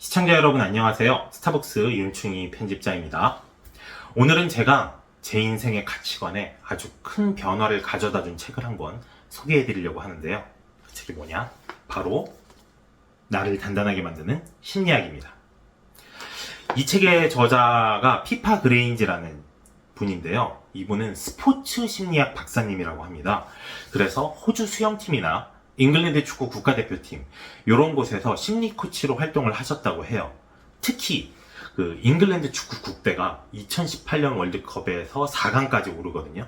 시청자 여러분 안녕하세요. 스타벅스 윤충이 편집자입니다. 오늘은 제가 제 인생의 가치관에 아주 큰 변화를 가져다 준 책을 한 권 소개해 드리려고 하는데요. 그 책이 뭐냐? 바로 나를 단단하게 만드는 심리학입니다. 이 책의 저자가 피파 그레인지라는 분인데요. 이분은 스포츠 심리학 박사님이라고 합니다. 그래서 호주 수영팀이나 잉글랜드 축구 국가대표팀 이런 곳에서 심리 코치로 활동을 하셨다고 해요. 특히 그 잉글랜드 축구 국대가 2018년 월드컵에서 4강까지 오르거든요.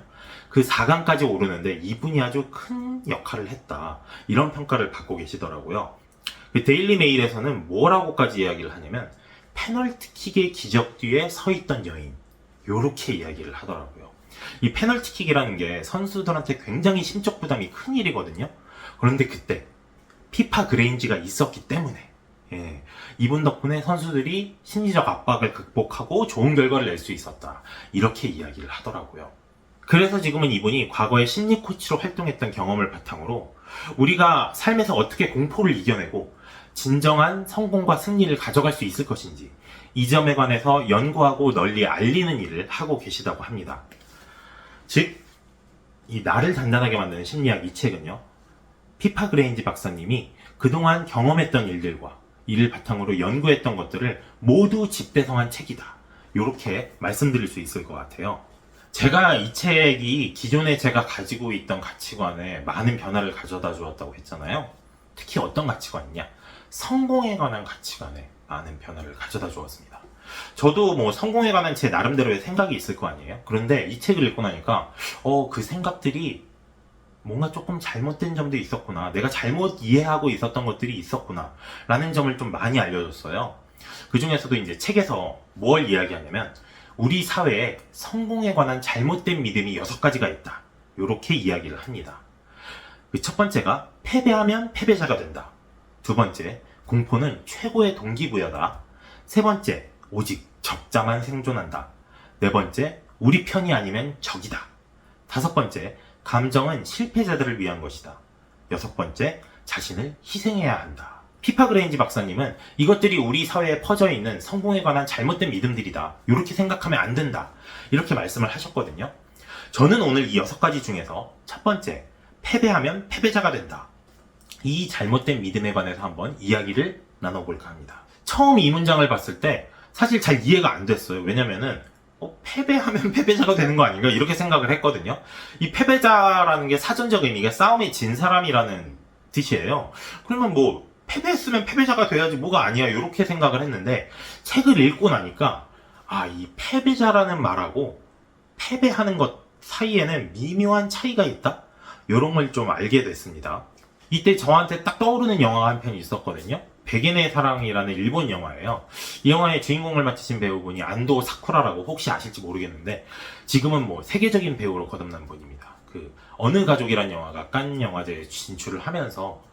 그 4강까지 오르는데 이분이 아주 큰 역할을 했다, 이런 평가를 받고 계시더라고요. 그 데일리 메일에서는 뭐라고까지 이야기를 하냐면 페널티킥의 기적 뒤에 서 있던 여인, 요렇게 이야기를 하더라고요. 이 페널티킥이라는 게 선수들한테 굉장히 심적 부담이 큰 일이거든요. 그런데 그때 피파 그레인지가 있었기 때문에 이분 덕분에 선수들이 심리적 압박을 극복하고 좋은 결과를 낼 수 있었다, 이렇게 이야기를 하더라고요. 그래서 지금은 이분이 과거에 심리 코치로 활동했던 경험을 바탕으로 우리가 삶에서 어떻게 공포를 이겨내고 진정한 성공과 승리를 가져갈 수 있을 것인지, 이 점에 관해서 연구하고 널리 알리는 일을 하고 계시다고 합니다. 즉, 이 나를 단단하게 만드는 심리학, 이 책은요, 피파 그레인지 박사님이 그동안 경험했던 일들과 이를 바탕으로 연구했던 것들을 모두 집대성한 책이다, 이렇게 말씀드릴 수 있을 것 같아요. 제가 이 책이 기존에 제가 가지고 있던 가치관에 많은 변화를 가져다 주었다고 했잖아요. 특히 어떤 가치관이냐? 성공에 관한 가치관에 많은 변화를 가져다 주었습니다. 저도 뭐 성공에 관한 제 나름대로의 생각이 있을 거 아니에요. 그런데 이 책을 읽고 나니까 그 생각들이 뭔가 조금 잘못된 점도 있었구나, 내가 잘못 이해하고 있었던 것들이 있었구나 라는 점을 좀 많이 알려줬어요. 그 중에서도 이제 책에서 뭘 이야기하냐면 우리 사회에 성공에 관한 잘못된 믿음이 6가지가 있다, 이렇게 이야기를 합니다. 그 첫 번째가 패배하면 패배자가 된다. 두 번째, 공포는 최고의 동기부여다. 세 번째, 오직 적자만 생존한다. 네 번째, 우리 편이 아니면 적이다. 다섯 번째, 감정은 실패자들을 위한 것이다. 여섯 번째, 자신을 희생해야 한다. 피파 그레인지 박사님은 이것들이 우리 사회에 퍼져 있는 성공에 관한 잘못된 믿음들이다, 이렇게 생각하면 안 된다, 이렇게 말씀을 하셨거든요. 저는 오늘 이 6가지 중에서 첫 번째, 패배하면 패배자가 된다, 이 잘못된 믿음에 관해서 한번 이야기를 나눠볼까 합니다. 처음 이 문장을 봤을 때 사실 잘 이해가 안 됐어요. 왜냐면은 패배하면 패배자가 되는 거 아닌가, 이렇게 생각을 했거든요. 이 패배자라는 게 사전적 의미가 싸움에 진 사람이라는 뜻이에요. 그러면 뭐 패배했으면 패배자가 돼야지 뭐가 아니야, 이렇게 생각을 했는데 책을 읽고 나니까 이 패배자라는 말하고 패배하는 것 사이에는 미묘한 차이가 있다, 이런 걸 좀 알게 됐습니다. 이때 저한테 딱 떠오르는 영화가 한 편이 있었거든요. 백엔의 사랑이라는 일본 영화예요. 이 영화의 주인공을 맡으신 배우분이 안도 사쿠라라고, 혹시 아실지 모르겠는데 지금은 뭐 세계적인 배우로 거듭난 분입니다. 그 어느 가족이란 영화가 칸 영화제에 진출을 하면서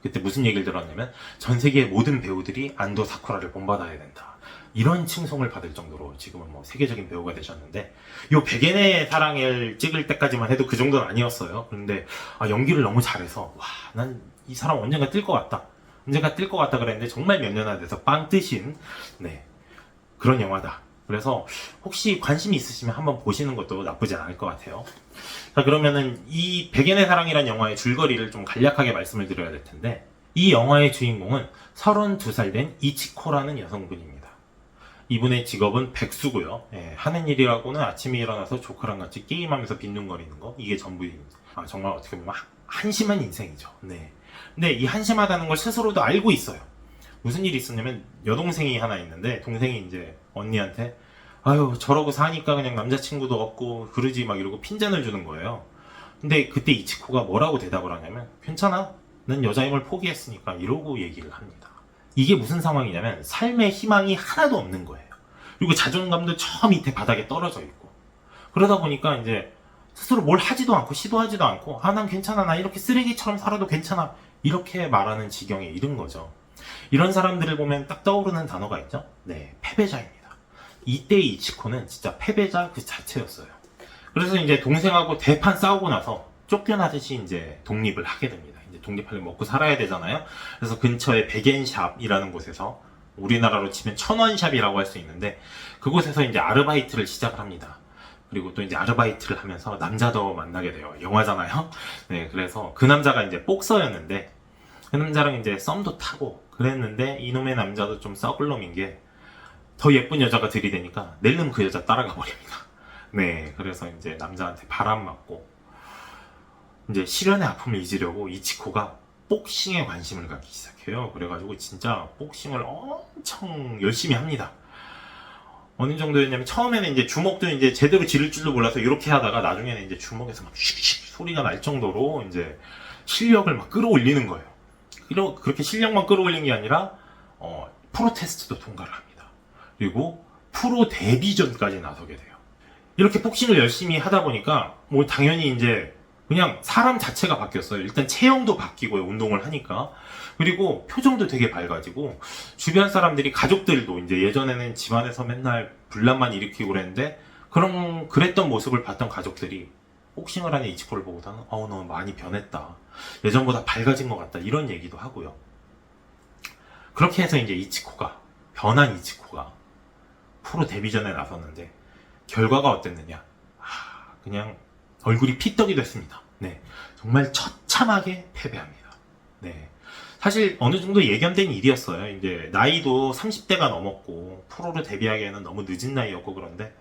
그때 무슨 얘기를 들었냐면 전 세계의 모든 배우들이 안도 사쿠라를 본받아야 된다, 이런 칭송을 받을 정도로 지금은 뭐 세계적인 배우가 되셨는데, 요 백엔의 사랑을 찍을 때까지만 해도 그 정도는 아니었어요. 그런데 연기를 너무 잘해서 난 이 사람 언젠가 뜰 것 같다, 언젠가 뜰 것 같다 그랬는데 정말 몇 년 안 돼서 빵 뜨신 그런 영화다. 그래서 혹시 관심이 있으시면 한번 보시는 것도 나쁘지 않을 것 같아요. 자, 그러면은 이 백엔의 사랑이란 영화의 줄거리를 좀 간략하게 말씀을 드려야 될 텐데, 이 영화의 주인공은 32살 된 이치코라는 여성분입니다. 이분의 직업은 백수고요. 하는 일이라고는 아침에 일어나서 조카랑 같이 게임하면서 빈둥거리는 거, 이게 전부입니다. 정말 어떻게 보면 한심한 인생이죠. 근데 이 한심하다는 걸 스스로도 알고 있어요. 무슨 일이 있었냐면 여동생이 하나 있는데, 동생이 이제 언니한테 저러고 사니까 그냥 남자친구도 없고 그러지 막 이러고 핀잔을 주는 거예요. 근데 그때 이치코가 뭐라고 대답을 하냐면 괜찮아, 난 여자임을 포기했으니까, 이러고 얘기를 합니다. 이게 무슨 상황이냐면 삶의 희망이 하나도 없는 거예요. 그리고 자존감도 저 밑에 바닥에 떨어져 있고, 그러다 보니까 이제 스스로 뭘 하지도 않고 시도하지도 않고 난 괜찮아, 나 이렇게 쓰레기처럼 살아도 괜찮아, 이렇게 말하는 지경에 이른 거죠. 이런 사람들을 보면 딱 떠오르는 단어가 있죠. 패배자입니다. 이때 이치코는 진짜 패배자 그 자체였어요. 그래서 이제 동생하고 대판 싸우고 나서 쫓겨나듯이 이제 독립을 하게 됩니다. 이제 독립하려면 먹고 살아야 되잖아요. 그래서 근처에 백엔샵이라는 곳에서 우리나라로 치면 천원샵이라고 할 수 있는데 그곳에서 이제 아르바이트를 시작을 합니다. 그리고 또 이제 아르바이트를 하면서 남자도 만나게 돼요. 영화잖아요. 네, 그래서 그 남자가 이제 복서였는데 그 남자랑 이제 썸도 타고 그랬는데 이놈의 남자도 좀 썩을 놈인 게 더 예쁜 여자가 들이대니까 낼름 그 여자 따라가 버립니다. 네, 그래서 이제 남자한테 바람 맞고 이제 실연의 아픔을 잊으려고 이치코가 복싱에 관심을 갖기 시작해요. 그래가지고 진짜 복싱을 엄청 열심히 합니다. 어느 정도였냐면 처음에는 이제 주먹도 이제 제대로 지를 줄도 몰라서 이렇게 하다가 나중에는 이제 주먹에서 막 슉슉 소리가 날 정도로 이제 실력을 막 끌어올리는 거예요. 그렇게 실력만 끌어올린 게 아니라 프로 테스트도 통과를 합니다. 그리고 프로 데뷔전까지 나서게 돼요. 이렇게 복싱을 열심히 하다 보니까 뭐 당연히 이제 그냥 사람 자체가 바뀌었어요. 일단 체형도 바뀌고요. 운동을 하니까. 그리고 표정도 되게 밝아지고 주변 사람들이 가족들도 이제 예전에는 집안에서 맨날 분란만 일으키고 그랬는데 그랬던 모습을 봤던 가족들이 복싱을 하는 이치코를 보고서는 너 많이 변했다. 예전보다 밝아진 것 같다. 이런 얘기도 하고요. 그렇게 해서 이제 변한 이치코가 프로 데뷔전에 나섰는데 결과가 어땠느냐? 그냥 얼굴이 피떡이 됐습니다. 네, 정말 처참하게 패배합니다. 네, 사실 어느 정도 예견된 일이었어요. 이제 나이도 30대가 넘었고 프로로 데뷔하기에는 너무 늦은 나이였고 그런데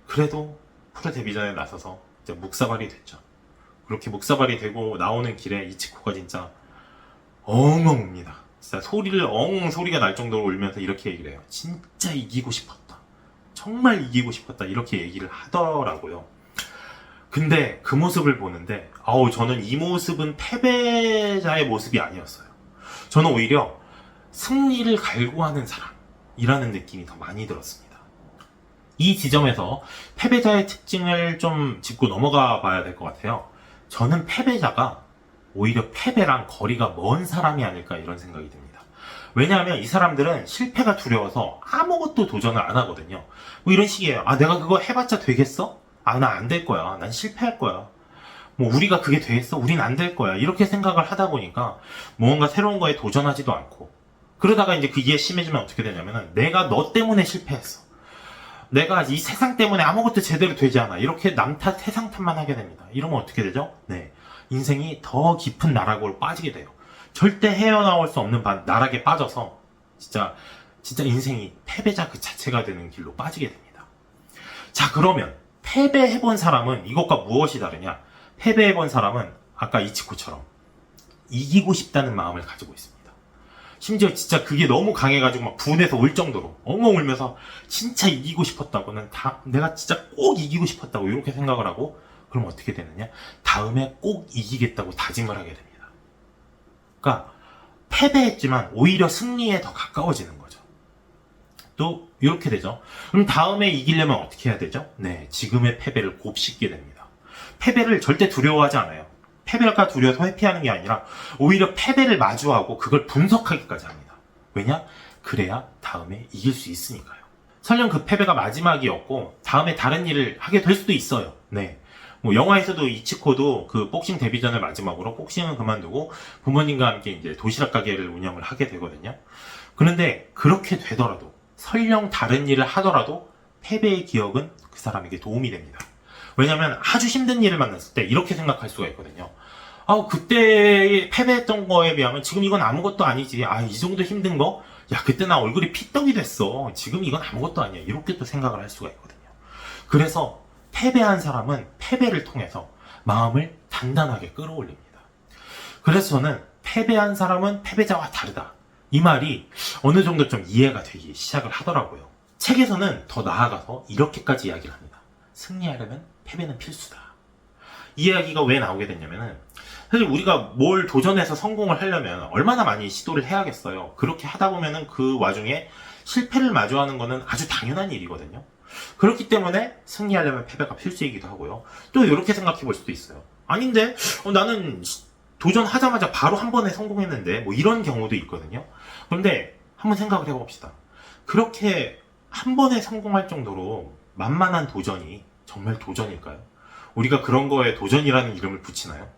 그래도 프로 데뷔전에 나서서 이제 묵사발이 됐죠. 그렇게 묵사발이 되고 나오는 길에 이치코가 진짜 엉엉 웁니다. 진짜 소리가 날 정도로 울면서 이렇게 얘기를 해요. 진짜 이기고 싶었다. 정말 이기고 싶었다. 이렇게 얘기를 하더라고요. 근데 그 모습을 보는데 저는 이 모습은 패배자의 모습이 아니었어요. 저는 오히려 승리를 갈구하는 사람이라는 느낌이 더 많이 들었습니다. 이 지점에서 패배자의 특징을 좀 짚고 넘어가 봐야 될 것 같아요. 저는 패배자가 오히려 패배랑 거리가 먼 사람이 아닐까 이런 생각이 듭니다. 왜냐하면 이 사람들은 실패가 두려워서 아무것도 도전을 안 하거든요. 뭐 이런 식이에요. 내가 그거 해봤자 되겠어? 나 안 될 거야. 난 실패할 거야. 뭐 우리가 그게 되겠어? 우린 안 될 거야. 이렇게 생각을 하다 보니까 무언가 새로운 거에 도전하지도 않고 그러다가 이제 그게 심해지면 어떻게 되냐면은 내가 너 때문에 실패했어. 내가 이 세상 때문에 아무것도 제대로 되지 않아. 이렇게 남 탓, 세상 탓만 하게 됩니다. 이러면 어떻게 되죠? 네, 인생이 더 깊은 나락으로 빠지게 돼요. 절대 헤어나올 수 없는 나락에 빠져서 진짜 인생이 패배자 그 자체가 되는 길로 빠지게 됩니다. 자, 그러면 패배해본 사람은 이것과 무엇이 다르냐? 패배해본 사람은 아까 이치코처럼 이기고 싶다는 마음을 가지고 있습니다. 심지어 진짜 그게 너무 강해가지고 막 분해서 울 정도로 엉엉 울면서 진짜 이기고 싶었다고는 내가 진짜 꼭 이기고 싶었다고 이렇게 생각을 하고 그럼 어떻게 되느냐? 다음에 꼭 이기겠다고 다짐을 하게 됩니다. 그러니까 패배했지만 오히려 승리에 더 가까워지는 거죠. 또 이렇게 되죠. 그럼 다음에 이기려면 어떻게 해야 되죠? 네, 지금의 패배를 곱씹게 됩니다. 패배를 절대 두려워하지 않아요. 패배가 두려워서 회피하는 게 아니라 오히려 패배를 마주하고 그걸 분석하기까지 합니다. 왜냐? 그래야 다음에 이길 수 있으니까요. 설령 그 패배가 마지막이었고 다음에 다른 일을 하게 될 수도 있어요. 네. 뭐 영화에서도 이치코도 그 복싱 데뷔전을 마지막으로 복싱은 그만두고 부모님과 함께 이제 도시락 가게를 운영을 하게 되거든요. 그런데 그렇게 되더라도 설령 다른 일을 하더라도 패배의 기억은 그 사람에게 도움이 됩니다. 왜냐하면 아주 힘든 일을 만났을 때 이렇게 생각할 수가 있거든요. 그때 패배했던 거에 비하면 지금 이건 아무것도 아니지. 이 정도 힘든 거? 야, 그때 나 얼굴이 피떡이 됐어. 지금 이건 아무것도 아니야. 이렇게 또 생각을 할 수가 있거든요. 그래서 패배한 사람은 패배를 통해서 마음을 단단하게 끌어올립니다. 그래서 저는 패배한 사람은 패배자와 다르다. 이 말이 어느 정도 좀 이해가 되기 시작을 하더라고요. 책에서는 더 나아가서 이렇게까지 이야기를 합니다. 승리하려면 패배는 필수다. 이 이야기가 왜 나오게 됐냐면은 사실 우리가 뭘 도전해서 성공을 하려면 얼마나 많이 시도를 해야겠어요. 그렇게 하다 보면은 그 와중에 실패를 마주하는 거는 아주 당연한 일이거든요. 그렇기 때문에 승리하려면 패배가 필수이기도 하고요. 또 이렇게 생각해 볼 수도 있어요. 아닌데 나는 도전하자마자 바로 한 번에 성공했는데 뭐 이런 경우도 있거든요. 그런데 한번 생각을 해봅시다. 그렇게 한 번에 성공할 정도로 만만한 도전이 정말 도전일까요? 우리가 그런 거에 도전이라는 이름을 붙이나요?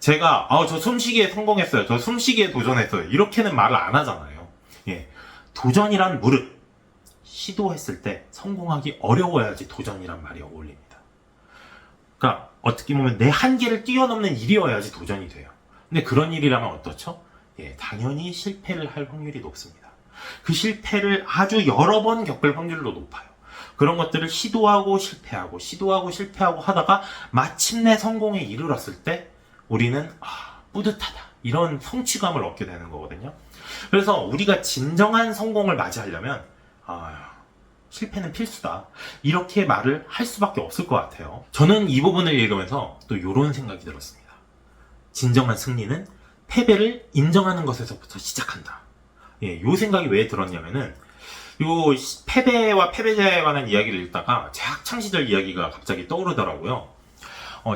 제가 저 숨쉬기에 성공했어요. 저 숨쉬기에 도전했어요. 이렇게는 말을 안 하잖아요. 예. 도전이란 무릇 시도했을 때 성공하기 어려워야지 도전이란 말이 어울립니다. 그러니까 어떻게 보면 내 한계를 뛰어넘는 일이어야지 도전이 돼요. 근데 그런 일이라면 어떻죠? 예, 당연히 실패를 할 확률이 높습니다. 그 실패를 아주 여러 번 겪을 확률도 높아요. 그런 것들을 시도하고 실패하고 하다가 마침내 성공에 이르렀을 때 우리는 뿌듯하다, 이런 성취감을 얻게 되는 거거든요. 그래서 우리가 진정한 성공을 맞이하려면 실패는 필수다, 이렇게 말을 할 수밖에 없을 것 같아요. 저는 이 부분을 읽으면서 또 이런 생각이 들었습니다. 진정한 승리는 패배를 인정하는 것에서부터 시작한다. 예, 요 생각이 왜 들었냐면은 요 패배와 패배자에 관한 이야기를 읽다가 제 학창시절 이야기가 갑자기 떠오르더라고요.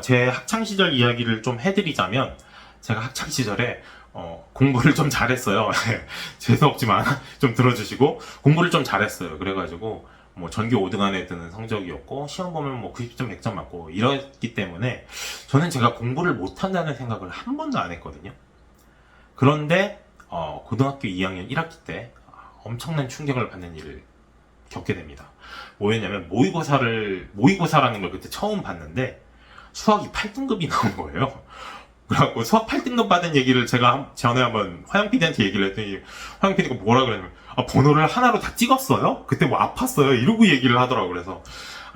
제 학창시절 이야기를 좀 해드리자면, 제가 학창시절에 공부를 좀 잘했어요. 재수없지만 좀 들어주시고, 공부를 좀 잘했어요. 그래가지고 뭐 전교 5등 안에 드는 성적이었고, 시험 보면 뭐 90점 100점 맞고 이랬기 때문에 저는 제가 공부를 못한다는 생각을 한 번도 안 했거든요. 그런데 고등학교 2학년 1학기 때 엄청난 충격을 받는 일을 겪게 됩니다. 뭐였냐면 모의고사라는 걸 그때 처음 봤는데 수학이 8등급이 나온 거예요. 그래갖고 수학 8등급 받은 얘기를 제가 전에 한번 화영 PD한테 얘기를 했더니 화영 PD가 뭐라 그러냐면 번호를 하나로 다 찍었어요? 그때 뭐 아팠어요? 이러고 얘기를 하더라고요. 그래서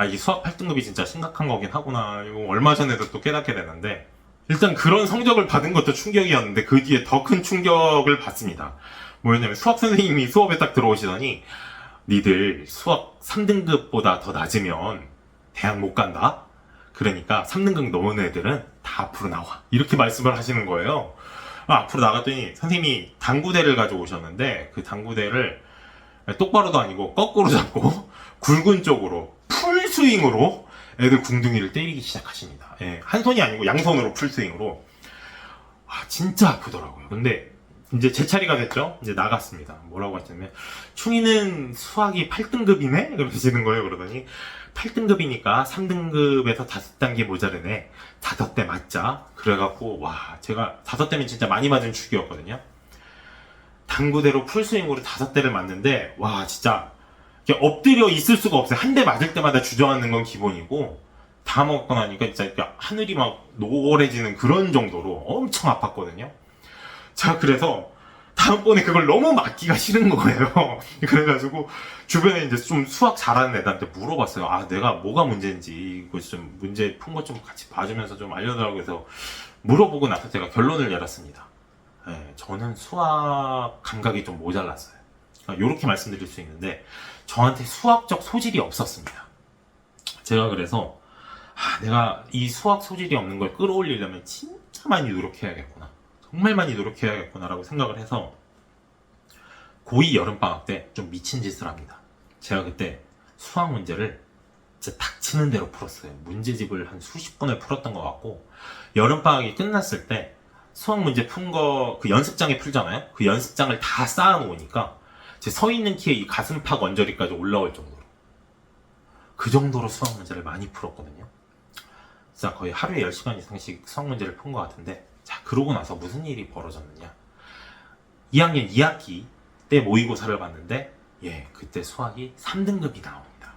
이게 수학 8등급이 진짜 심각한 거긴 하구나, 이거 얼마 전에도 또 깨닫게 됐는데, 일단 그런 성적을 받은 것도 충격이었는데 그 뒤에 더 큰 충격을 받습니다. 뭐였냐면 수학 선생님이 수업에 딱 들어오시더니 니들 수학 3등급보다 더 낮으면 대학 못 간다? 그러니까 3등급 넘은 애들은 다 앞으로 나와, 이렇게 말씀을 하시는 거예요. 앞으로 나갔더니 선생님이 당구대를 가져오셨는데 그 당구대를 똑바로도 아니고 거꾸로 잡고 굵은 쪽으로 풀스윙으로 애들 궁둥이를 때리기 시작하십니다. 예, 한 손이 아니고 양손으로 풀스윙으로. 진짜 아프더라고요. 근데 이제 제 차례가 됐죠. 이제 나갔습니다. 뭐라고 하셨냐면 충이는 수학이 8등급이네? 그러시는 거예요. 그러더니 8등급이니까 3등급에서 5단계 모자르네, 5대 맞자. 그래갖고 제가 5대면 진짜 많이 맞은 축이었거든요. 당구대로 풀스윙으로 5대를 맞는데 진짜 엎드려 있을 수가 없어요. 한 대 맞을 때마다 주저앉는 건 기본이고, 다 먹고 나니까 진짜 하늘이 막 노래지는 그런 정도로 엄청 아팠거든요. 자, 그래서 다음번에 그걸 너무 맞기가 싫은 거예요. 그래가지고 주변에 이제 좀 수학 잘하는 애들한테 물어봤어요. 내가 뭐가 문제인지, 이거 좀 문제 푼 것 좀 같이 봐주면서 좀 알려달라고 해서 물어보고 나서 제가 결론을 내렸습니다. 저는 수학 감각이 좀 모자랐어요. 이렇게 말씀드릴 수 있는데 저한테 수학적 소질이 없었습니다. 제가 그래서 내가 이 수학 소질이 없는 걸 끌어올리려면 진짜 많이 노력해야겠구나, 정말 많이 노력해야겠구나 라고 생각을 해서 고2 여름방학 때 좀 미친 짓을 합니다. 제가 그때 수학 문제를 진짜 닥치는 대로 풀었어요. 문제집을 한 수십 번을 풀었던 것 같고, 여름방학이 끝났을 때 수학 문제 푼 거 그 연습장에 풀잖아요. 그 연습장을 다 쌓아놓으니까 제 서 있는 키에 이 가슴팍 언저리까지 올라올 정도로, 그 정도로 수학 문제를 많이 풀었거든요. 진짜 거의 하루에 10시간 이상씩 수학 문제를 푼 것 같은데, 자, 그러고 나서 무슨 일이 벌어졌느냐. 2학년 2학기 때 모의고사를 봤는데 그때 수학이 3등급이 나옵니다.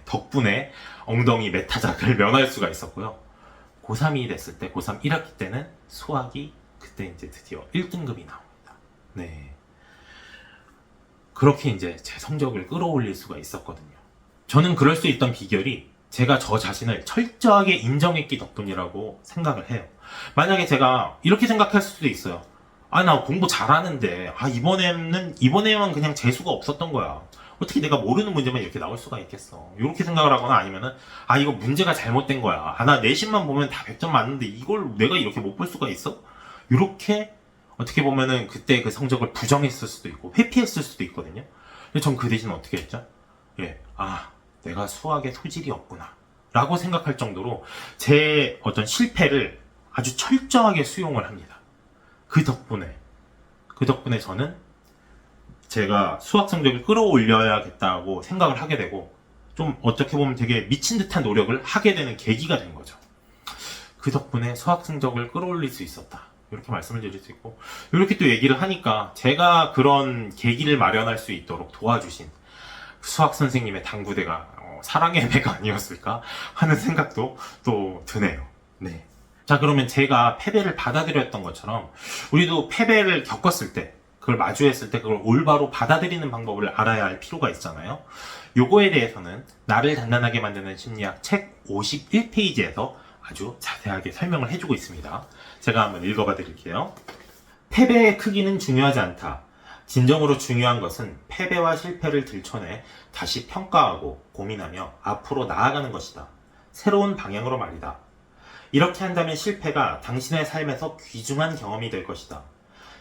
덕분에 엉덩이 메타작을 면할 수가 있었고요. 고3이 됐을 때, 고3 1학기 때는 수학이 그때 이제 드디어 1등급이 나옵니다. 네. 그렇게 이제 제 성적을 끌어올릴 수가 있었거든요. 저는 그럴 수 있던 비결이 제가 저 자신을 철저하게 인정했기 덕분이라고 생각을 해요. 만약에 제가 이렇게 생각할 수도 있어요. 나 공부 잘하는데 이번에만 그냥 재수가 없었던 거야, 어떻게 내가 모르는 문제만 이렇게 나올 수가 있겠어, 이렇게 생각을 하거나, 아니면은 이거 문제가 잘못된 거야, 나 내신만 보면 다 100점 맞는데 이걸 내가 이렇게 못 볼 수가 있어, 이렇게 어떻게 보면은 그때 그 성적을 부정했을 수도 있고 회피했을 수도 있거든요. 근데 전 그 대신 어떻게 했죠? 내가 수학에 소질이 없구나 라고 생각할 정도로 제 어떤 실패를 아주 철저하게 수용을 합니다. 그 덕분에 저는 제가 수학 성적을 끌어올려야겠다고 생각을 하게 되고, 좀 어떻게 보면 되게 미친 듯한 노력을 하게 되는 계기가 된 거죠. 그 덕분에 수학 성적을 끌어올릴 수 있었다, 이렇게 말씀을 드릴 수 있고, 이렇게 또 얘기를 하니까 제가 그런 계기를 마련할 수 있도록 도와주신 수학 선생님의 당부대가 사랑의 배가 아니었을까 하는 생각도 또 드네요. 네. 자, 그러면 제가 패배를 받아들였던 것처럼 우리도 패배를 겪었을 때, 그걸 마주했을 때 그걸 올바로 받아들이는 방법을 알아야 할 필요가 있잖아요. 요거에 대해서는 나를 단단하게 만드는 심리학 책 51페이지에서 아주 자세하게 설명을 해주고 있습니다. 제가 한번 읽어봐 드릴게요. 패배의 크기는 중요하지 않다. 진정으로 중요한 것은 패배와 실패를 들춰내 다시 평가하고 고민하며 앞으로 나아가는 것이다. 새로운 방향으로 말이다. 이렇게 한다면 실패가 당신의 삶에서 귀중한 경험이 될 것이다.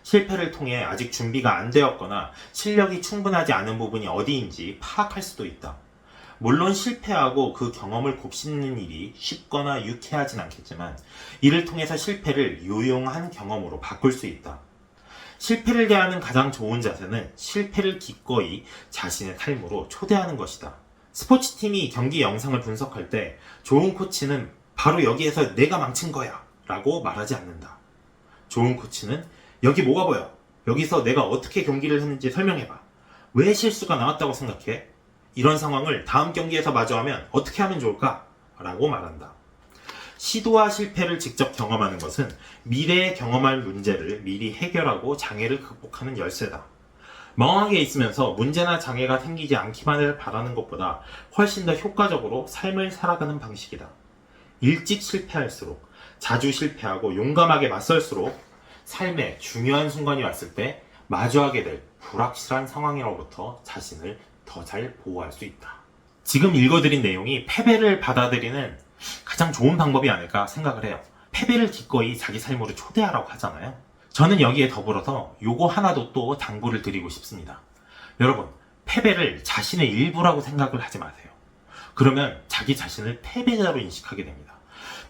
실패를 통해 아직 준비가 안 되었거나 실력이 충분하지 않은 부분이 어디인지 파악할 수도 있다. 물론 실패하고 그 경험을 곱씹는 일이 쉽거나 유쾌하진 않겠지만 이를 통해서 실패를 유용한 경험으로 바꿀 수 있다. 실패를 대하는 가장 좋은 자세는 실패를 기꺼이 자신의 삶으로 초대하는 것이다. 스포츠팀이 경기 영상을 분석할 때 좋은 코치는 바로 여기에서 내가 망친 거야 라고 말하지 않는다. 좋은 코치는 여기 뭐가 보여? 여기서 내가 어떻게 경기를 했는지 설명해봐. 왜 실수가 나왔다고 생각해? 이런 상황을 다음 경기에서 마주하면 어떻게 하면 좋을까? 라고 말한다. 시도와 실패를 직접 경험하는 것은 미래에 경험할 문제를 미리 해결하고 장애를 극복하는 열쇠다. 멍하게 있으면서 문제나 장애가 생기지 않기만을 바라는 것보다 훨씬 더 효과적으로 삶을 살아가는 방식이다. 일찍 실패할수록, 자주 실패하고 용감하게 맞설수록 삶의 중요한 순간이 왔을 때 마주하게 될 불확실한 상황으로부터 자신을 더 잘 보호할 수 있다. 지금 읽어드린 내용이 패배를 받아들이는 가장 좋은 방법이 아닐까 생각을 해요. 패배를 기꺼이 자기 삶으로 초대하라고 하잖아요. 저는 여기에 더불어서 요거 하나도 또 당부를 드리고 싶습니다. 여러분, 패배를 자신의 일부라고 생각을 하지 마세요. 그러면 자기 자신을 패배자로 인식하게 됩니다.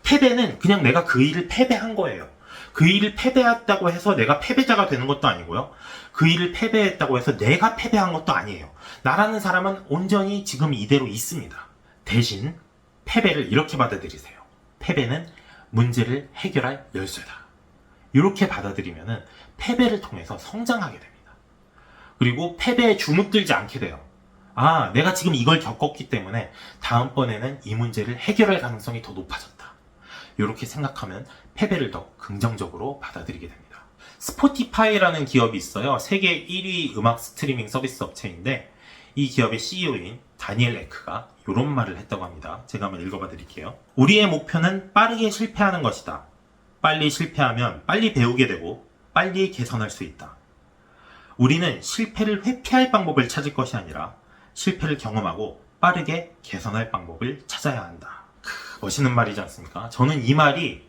패배는 그냥 내가 그 일을 패배한 거예요. 그 일을 패배했다고 해서 내가 패배자가 되는 것도 아니고요. 그 일을 패배했다고 해서 내가 패배한 것도 아니에요. 나라는 사람은 온전히 지금 이대로 있습니다. 대신 패배를 이렇게 받아들이세요. 패배는 문제를 해결할 열쇠다. 이렇게 받아들이면은 패배를 통해서 성장하게 됩니다. 그리고 패배에 주눅들지 않게 돼요. 아, 내가 지금 이걸 겪었기 때문에 다음번에는 이 문제를 해결할 가능성이 더 높아졌다. 이렇게 생각하면 패배를 더 긍정적으로 받아들이게 됩니다. 스포티파이라는 기업이 있어요. 세계 1위 음악 스트리밍 서비스 업체인데 이 기업의 CEO인 다니엘 에크가 이런 말을 했다고 합니다. 제가 한번 읽어봐 드릴게요. 우리의 목표는 빠르게 실패하는 것이다. 빨리 실패하면 빨리 배우게 되고 빨리 개선할 수 있다. 우리는 실패를 회피할 방법을 찾을 것이 아니라 실패를 경험하고 빠르게 개선할 방법을 찾아야 한다. 멋있는 말이지 않습니까? 저는 이 말이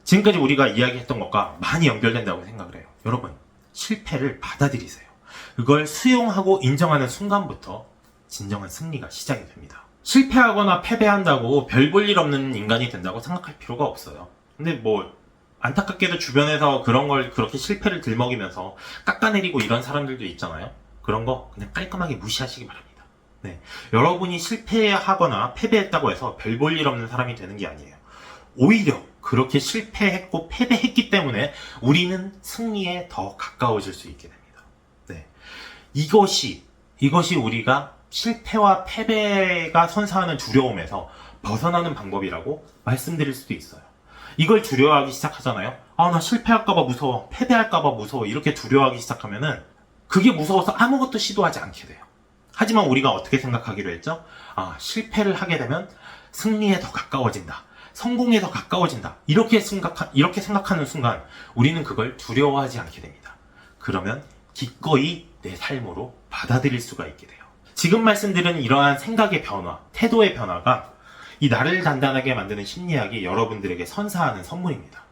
지금까지 우리가 이야기했던 것과 많이 연결된다고 생각을 해요. 여러분, 실패를 받아들이세요. 그걸 수용하고 인정하는 순간부터 진정한 승리가 시작이 됩니다. 실패하거나 패배한다고 별 볼 일 없는 인간이 된다고 생각할 필요가 없어요. 근데 안타깝게도 주변에서 그런 걸 그렇게 실패를 들먹이면서 깎아내리고 이런 사람들도 있잖아요. 그런 거 그냥 깔끔하게 무시하시기 바랍니다. 네, 여러분이 실패하거나 패배했다고 해서 별 볼 일 없는 사람이 되는 게 아니에요. 오히려 그렇게 실패했고 패배했기 때문에 우리는 승리에 더 가까워질 수 있게 됩니다. 네, 이것이 우리가 실패와 패배가 선사하는 두려움에서 벗어나는 방법이라고 말씀드릴 수도 있어요. 이걸 두려워하기 시작하잖아요. 아, 나 실패할까봐 무서워, 패배할까봐 무서워, 이렇게 두려워하기 시작하면은 그게 무서워서 아무것도 시도하지 않게 돼요. 하지만 우리가 어떻게 생각하기로 했죠? 아, 실패를 하게 되면 승리에 더 가까워진다. 성공에 더 가까워진다. 이렇게 생각하는 순간 우리는 그걸 두려워하지 않게 됩니다. 그러면 기꺼이 내 삶으로 받아들일 수가 있게 돼요. 지금 말씀드린 이러한 생각의 변화, 태도의 변화가 이 나를 단단하게 만드는 심리학이 여러분들에게 선사하는 선물입니다.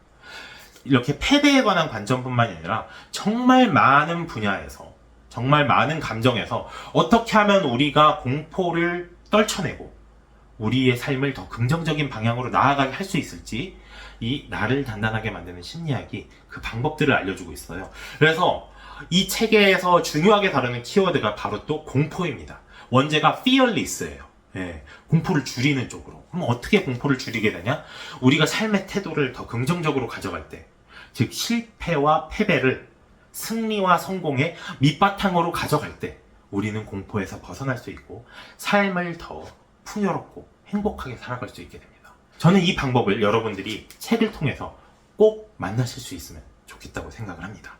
이렇게 패배에 관한 관점뿐만이 아니라 정말 많은 분야에서, 정말 많은 감정에서 어떻게 하면 우리가 공포를 떨쳐내고 우리의 삶을 더 긍정적인 방향으로 나아가게 할 수 있을지 이 나를 단단하게 만드는 심리학이 그 방법들을 알려주고 있어요. 그래서 이 책에서 중요하게 다루는 키워드가 바로 또 공포입니다. 원제가 fearless예요. 예, 공포를 줄이는 쪽으로. 그럼 어떻게 공포를 줄이게 되냐? 우리가 삶의 태도를 더 긍정적으로 가져갈 때, 즉 실패와 패배를 승리와 성공의 밑바탕으로 가져갈 때 우리는 공포에서 벗어날 수 있고 삶을 더 풍요롭고 행복하게 살아갈 수 있게 됩니다. 저는 이 방법을 여러분들이 책을 통해서 꼭 만나실 수 있으면 좋겠다고 생각을 합니다.